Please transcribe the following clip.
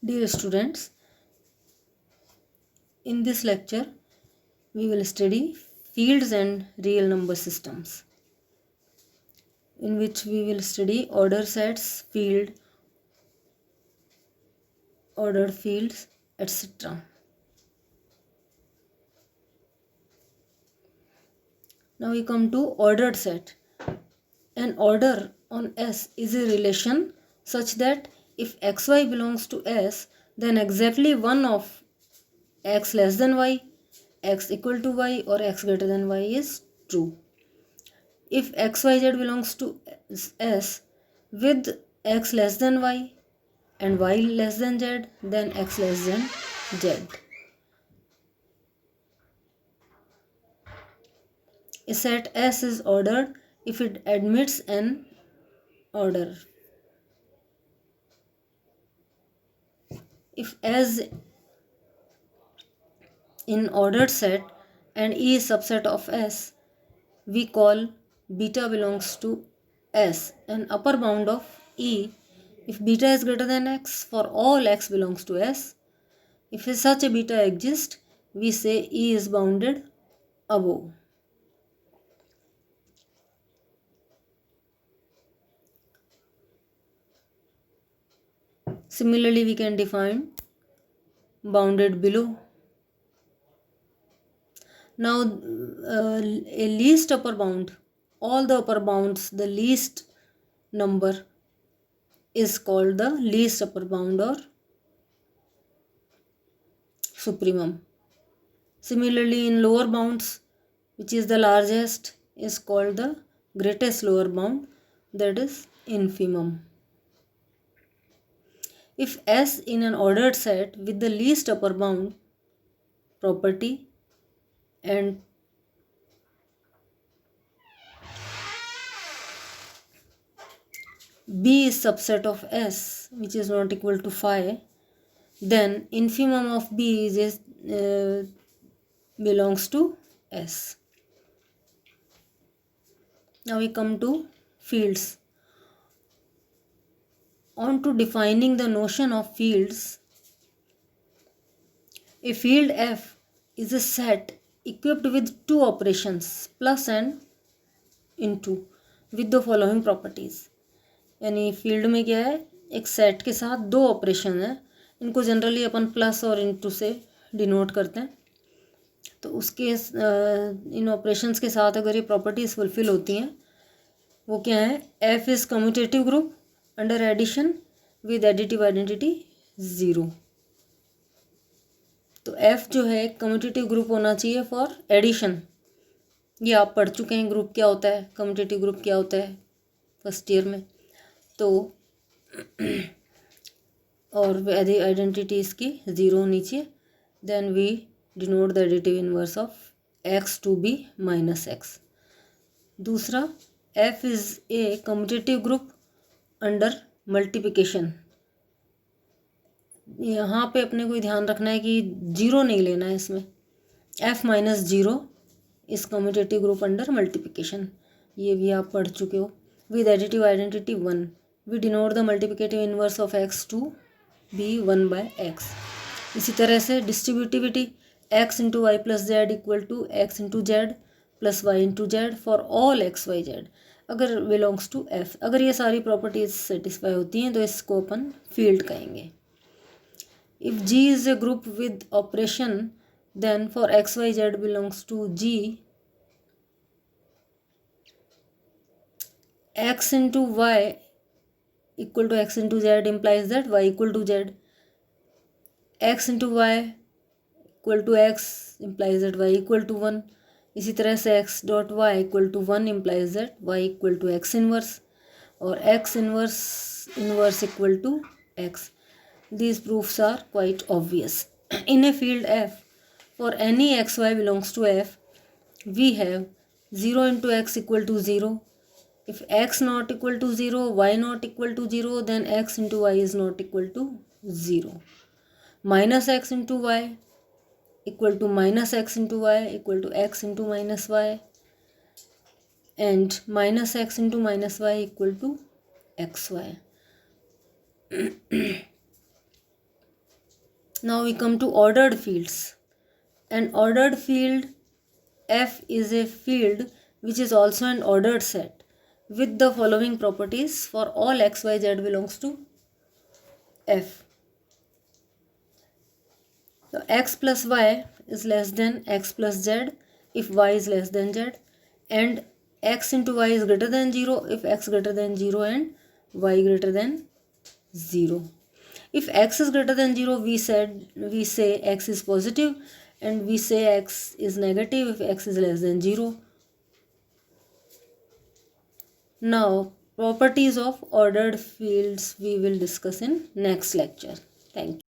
Dear students, in this lecture we will study fields and real number systems, in which we will study order sets, ordered fields, etc. Now we come to ordered set. An order on S is a relation such that if xy belongs to S, then exactly one of x less than y, x equal to y, or x greater than y is true. If xyz belongs to S with x less than y and y less than z, then x less than z. A set S is ordered if it admits an order. If S in ordered set and E is subset of S, we call beta belongs to S, an upper bound of E if beta is greater than x for all x belongs to S. If such a beta exists, we say E is bounded above. Similarly, we can define bounded below. Now, a least upper bound, all the upper bounds, the least number is called the least upper bound or supremum. Similarly, in lower bounds, which is the largest, is called the greatest lower bound, that is infimum. If S in an ordered set with the least upper bound property and B is subset of S which is not equal to phi, then infimum of B is belongs to S. Now we come to fields. On to defining the notion of fields. A field F is a set equipped with two operations plus and into with the following properties. यानी field में क्या है, एक set के साथ दो operation है, इनको जनरली अपन प्लस और इनटू से डिनोट करते हैं. तो उसके इन ऑपरेशंस के साथ अगर ये प्रॉपर्टीज फुलफिल होती हैं, वो क्या है, F is commutative group under addition with additive identity 0. तो एफ जो है कम्यूटेटिव ग्रुप होना चाहिए फॉर एडिशन. ये आप पढ़ चुके हैं ग्रुप क्या होता है, कम्यूटेटिव ग्रुप क्या होता है फर्स्ट ईयर में. तो और आइडेंटिटी इसकी 0 होनी चाहिए. Then we denote the additive inverse of x to be minus x. दूसरा, f is a commutative group under multiplication. यहाँ पे अपने को ध्यान रखना है कि 0 नहीं लेना है इसमें. f माइनस 0 इस कम्यूटेटिव ग्रुप अंडर मल्टीप्लिकेशन, ये भी आप पढ़ चुके हो. With additive identity 1 we denote the multiplicative inverse of x to be 1 by x. इसी तरह से distributivity x into y plus z equal to x into z plus y into z for all x y z अगर belongs to f. अगर ये सारी properties satisfy होती हैं तो इसको अपन फील्ड कहेंगे. If g is a group with operation then for x y z belongs to g x into y equal to x into z implies that y equal to z. x into y equal to x implies that y equal to 1. इसी तरह से x dot y equal to 1 implies that y equal to x inverse और x inverse equal to x. These proofs are quite obvious. In a field F, for any xy belongs to F, we have 0 into x equal to 0. If x not equal to 0, y not equal to 0, then x into y is not equal to 0. Minus x into y equal to minus x into y equal to x into minus y. And minus x into minus y equal to xy. Now we come to ordered fields. An ordered field F is a field which is also an ordered set with the following properties for all x, y, z belongs to F. So x plus y is less than x plus z if y is less than z, and x into y is greater than 0 if x greater than 0 and y greater than 0. If x is greater than 0, we say x is positive, and we say x is negative if x is less than 0. Now, properties of ordered fields we will discuss in next lecture. Thank you.